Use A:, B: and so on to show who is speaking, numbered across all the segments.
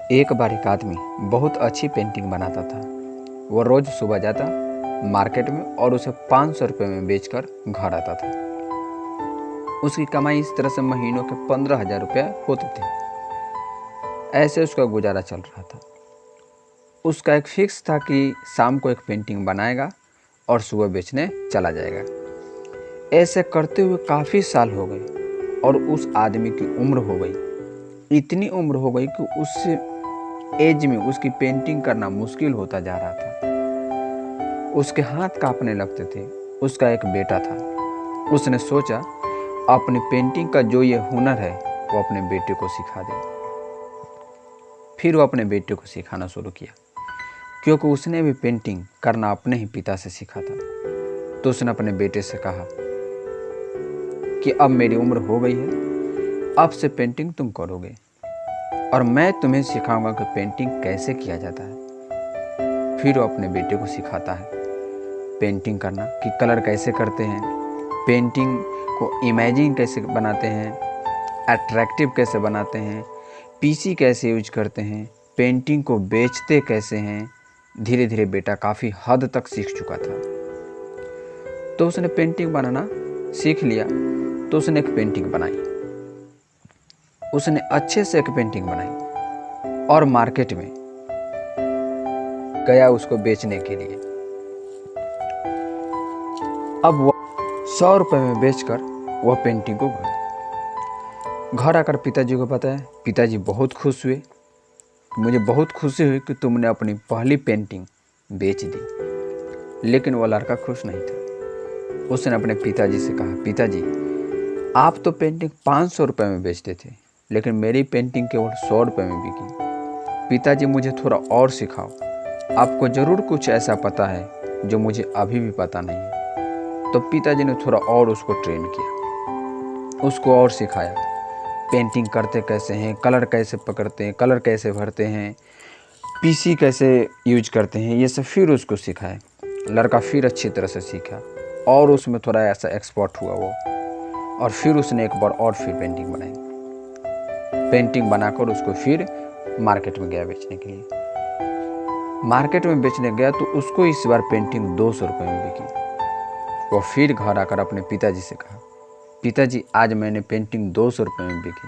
A: एक बार एक आदमी बहुत अच्छी पेंटिंग बनाता था। वो रोज सुबह जाता मार्केट में और उसे 500 रुपये में बेचकर घर आता था। उसकी कमाई इस तरह से महीनों के 15,000 रुपये होते थे। ऐसे उसका गुजारा चल रहा था। उसका एक फिक्स था कि शाम को एक पेंटिंग बनाएगा और सुबह बेचने चला जाएगा। ऐसे करते हुए काफ़ी साल हो गए और उस आदमी की उम्र हो गई। इतनी उम्र हो गई कि उस एज में उसकी पेंटिंग करना मुश्किल होता जा रहा था। उसके हाथ कांपने लगते थे। उसका एक बेटा था। उसने सोचा अपनी पेंटिंग का जो ये हुनर है वो अपने बेटे को सिखा दे। फिर वो अपने बेटे को सिखाना शुरू किया, क्योंकि उसने भी पेंटिंग करना अपने ही पिता से सीखा था। तो उसने अपने बेटे से कहा कि अब मेरी उम्र हो गई है, अब से पेंटिंग तुम करोगे और मैं तुम्हें सिखाऊंगा कि पेंटिंग कैसे किया जाता है। फिर वो अपने बेटे को सिखाता है पेंटिंग करना, कि कलर कैसे करते हैं, पेंटिंग को इमेजिन कैसे बनाते हैं, अट्रैक्टिव कैसे बनाते हैं, पीसी कैसे यूज करते हैं, पेंटिंग को बेचते कैसे हैं। धीरे धीरे बेटा काफ़ी हद तक सीख चुका था। तो उसने पेंटिंग बनाना सीख लिया। तो उसने एक पेंटिंग बनाई। उसने अच्छे से एक पेंटिंग बनाई और मार्केट में गया उसको बेचने के लिए। अब वह 100 रुपये में बेचकर वह पेंटिंग को घर आकर पिताजी को बताया। पिताजी बहुत खुश हुए। मुझे बहुत खुशी हुई कि तुमने अपनी पहली पेंटिंग बेच दी। लेकिन वह लड़का खुश नहीं था। उसने अपने पिताजी से कहा, पिताजी आप तो पेंटिंग 500 रुपये में बेचते थे, लेकिन मेरी पेंटिंग केवल 100 रुपये में बिकी। पिताजी मुझे थोड़ा और सिखाओ। आपको ज़रूर कुछ ऐसा पता है जो मुझे अभी भी पता नहीं है। तो पिताजी ने थोड़ा और उसको ट्रेन किया, उसको और सिखाया पेंटिंग करते कैसे हैं, कलर कैसे पकड़ते हैं, कलर कैसे भरते हैं, पीसी कैसे यूज करते हैं, ये सब फिर उसको सिखाया। लड़का फिर अच्छी तरह से सीखा और उसमें थोड़ा ऐसा एक्सपर्ट हुआ वो। और फिर उसने एक बार और फिर पेंटिंग बनाई। पेंटिंग बनाकर उसको फिर मार्केट में गया बेचने के लिए। मार्केट में बेचने गया तो उसको इस बार पेंटिंग 200 रुपये में बिकी। वो फिर घर आकर अपने पिताजी से कहा, पिताजी आज मैंने पेंटिंग 200 रुपये में बिकी।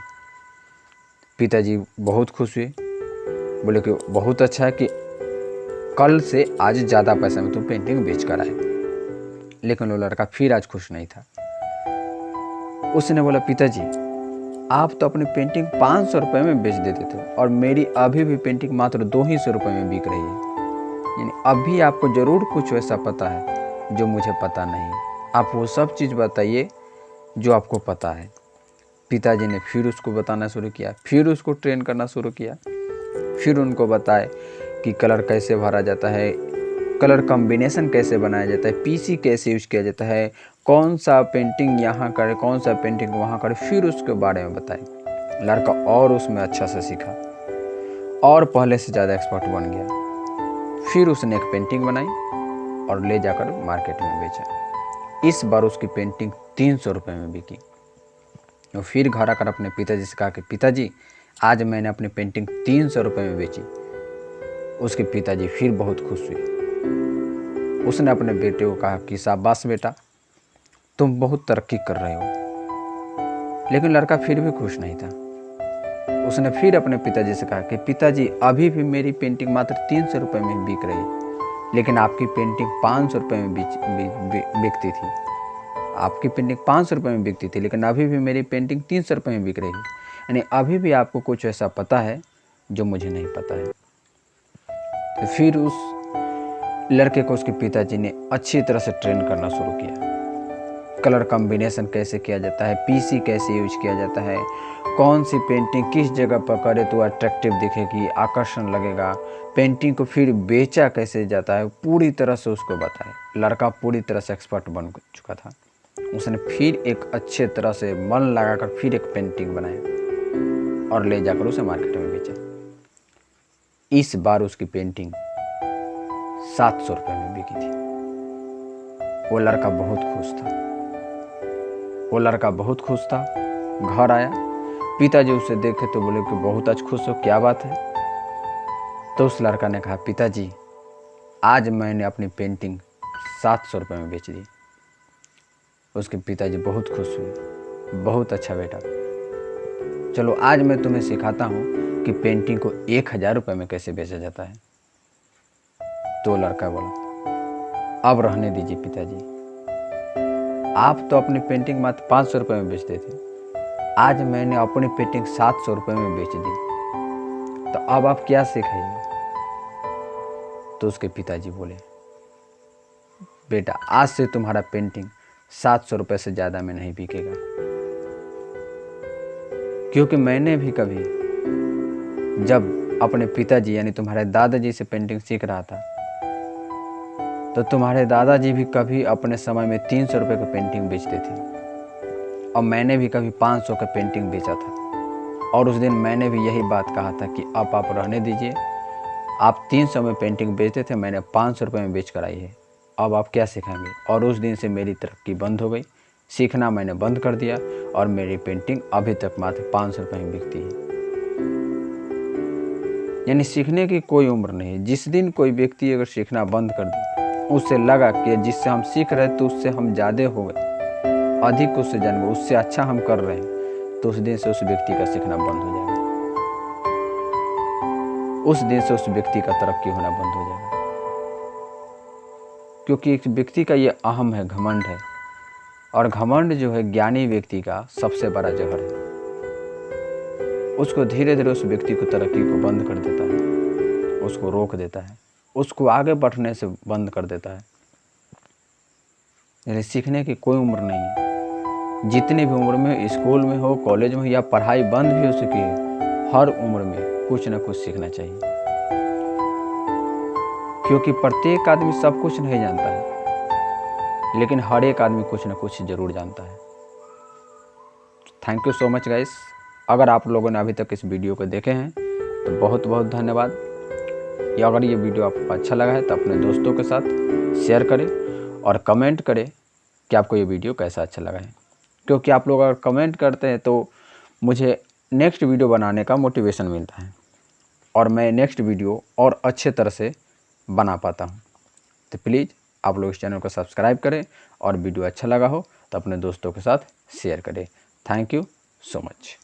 A: पिताजी बहुत खुश हुए, बोले कि बहुत अच्छा है कि कल से आज ज़्यादा पैसा में तुम पेंटिंग बेच कर आए। लेकिन वो लड़का फिर आज खुश नहीं था। उसने बोला, पिताजी आप तो अपनी पेंटिंग 500 रुपये में बेच देते थे और मेरी अभी भी पेंटिंग मात्र 200 रुपये में बिक रही है। यानी अभी आपको ज़रूर कुछ वैसा पता है जो मुझे पता नहीं। आप वो सब चीज़ बताइए जो आपको पता है। पिताजी ने फिर उसको बताना शुरू किया, फिर उसको ट्रेन करना शुरू किया। फिर उनको बताए कि कलर कैसे भरा जाता है, कलर कॉम्बिनेशन कैसे बनाया जाता है, पीसी कैसे यूज किया जाता है, कौन सा पेंटिंग यहाँ करे, कौन सा पेंटिंग वहाँ करे। फिर उसके बारे में बताए। लड़का और उसमें अच्छा से सीखा और पहले से ज़्यादा एक्सपर्ट बन गया। फिर उसने एक पेंटिंग बनाई और ले जाकर मार्केट में बेचा। इस बार उसकी पेंटिंग 300 रुपये में बिकी। वो फिर घर आकर अपने पिताजी से कहा कि पिताजी आज मैंने अपनी पेंटिंग 300 रुपये में बेची। उसके पिताजी फिर बहुत खुश हुए। उसने अपने बेटे को कहा कि शाबाश बेटा, तुम बहुत तरक्की कर रहे हो। लेकिन लड़का फिर भी खुश नहीं था। उसने फिर अपने पिताजी से कहा कि पिताजी अभी भी मेरी पेंटिंग मात्र 300 रुपये में बिक रही है, लेकिन आपकी पेंटिंग 500 रुपये में बिकती थी। आपकी पेंटिंग 500 रुपये में बिकती थी, लेकिन अभी भी मेरी पेंटिंग 300 रुपये में बिक रही है। यानी अभी भी आपको कुछ ऐसा पता है जो मुझे नहीं पता है। तो फिर उस लड़के को उसके पिताजी ने अच्छी तरह से ट्रेन करना शुरू किया। कलर कॉम्बिनेशन कैसे किया जाता है, पीसी कैसे यूज किया जाता है, कौन सी पेंटिंग किस जगह पर करे तो अट्रैक्टिव दिखेगी, आकर्षण लगेगा, पेंटिंग को फिर बेचा कैसे जाता है, पूरी तरह से उसको बताया। लड़का पूरी तरह से एक्सपर्ट बन चुका था। उसने फिर एक अच्छे तरह से मन लगाकर फिर एक पेंटिंग बनाया और ले जाकर उसे मार्केट में बेचा। इस बार उसकी पेंटिंग 700 रुपये में बिकी थी। वो लड़का बहुत खुश था। घर आया, पिताजी उसे देखे तो बोले कि बहुत आज खुश हो, क्या बात है। तो उस लड़का ने कहा, पिताजी आज मैंने अपनी पेंटिंग 700 रुपये में बेच दी। उसके पिताजी बहुत खुश हुए, बहुत अच्छा बेटा, चलो आज मैं तुम्हें सिखाता हूँ कि पेंटिंग को 1000 रुपये में कैसे बेचा जाता है। तो लड़का बोला, अब रहने दीजिए पिताजी, आप तो अपनी पेंटिंग मात्र 500 रुपये में बेचते थे, आज मैंने अपनी पेंटिंग 700 रुपये में बेच दी, तो अब आप क्या सिखाइए। तो उसके पिताजी बोले, बेटा आज से तुम्हारा पेंटिंग 700 रुपये से ज़्यादा में नहीं बिकेगा, क्योंकि मैंने भी कभी जब अपने पिताजी यानी तुम्हारे दादाजी से पेंटिंग सीख रहा था, तो तुम्हारे दादाजी भी कभी अपने समय में 300 रुपये का पेंटिंग बेचते थे और मैंने भी कभी 500 का पेंटिंग बेचा था। और उस दिन मैंने भी यही बात कहा था कि अब आप रहने दीजिए, आप 300 में पेंटिंग बेचते थे, मैंने 500 रुपये में बेच कर आई है, अब आप क्या सिखाएंगे। और उस दिन से मेरी तरक्की बंद हो गई, सीखना मैंने बंद कर दिया और मेरी पेंटिंग अभी तक मात्र 500 रुपये में बिकती है। यानी सीखने की कोई उम्र नहीं है। जिस दिन कोई व्यक्ति अगर सीखना बंद कर दे, उससे लगा कि जिससे हम सीख रहे तो उससे हम ज़्यादा हो गए, अधिक उससे जान गए, उससे अच्छा हम कर रहे हैं, तो उस दिन से उस व्यक्ति का सीखना बंद हो जाएगा, उस दिन से उस व्यक्ति का तरक्की होना बंद हो जाएगा। क्योंकि एक व्यक्ति का ये अहम है, घमंड है, और घमंड जो है ज्ञानी व्यक्ति का सबसे बड़ा जहर है। उसको धीरे धीरे उस व्यक्ति को तरक्की को बंद कर देता है, उसको रोक देता है, उसको आगे बढ़ने से बंद कर देता है। यानी सीखने की कोई उम्र नहीं है। जितनी भी उम्र में, स्कूल में हो, कॉलेज में हो, या पढ़ाई बंद भी हो चुकी है, हर उम्र में कुछ ना कुछ सीखना चाहिए, क्योंकि प्रत्येक आदमी सब कुछ नहीं जानता है, लेकिन हर एक आदमी कुछ ना कुछ जरूर जानता है। Thank you so much guys. अगर आप लोगों ने अभी तक इस वीडियो को देखे हैं तो बहुत बहुत धन्यवाद। या अगर ये वीडियो आपको अच्छा लगा है तो अपने दोस्तों के साथ शेयर करें और कमेंट करें कि आपको ये वीडियो कैसा अच्छा लगा है, क्योंकि आप लोग अगर कमेंट करते हैं तो मुझे नेक्स्ट वीडियो बनाने का मोटिवेशन मिलता है और मैं नेक्स्ट वीडियो और अच्छे तरह से बना पाता हूँ। तो प्लीज़ आप लोग इस चैनल को सब्सक्राइब करें और वीडियो अच्छा लगा हो तो अपने दोस्तों के साथ शेयर करें। Thank you so much.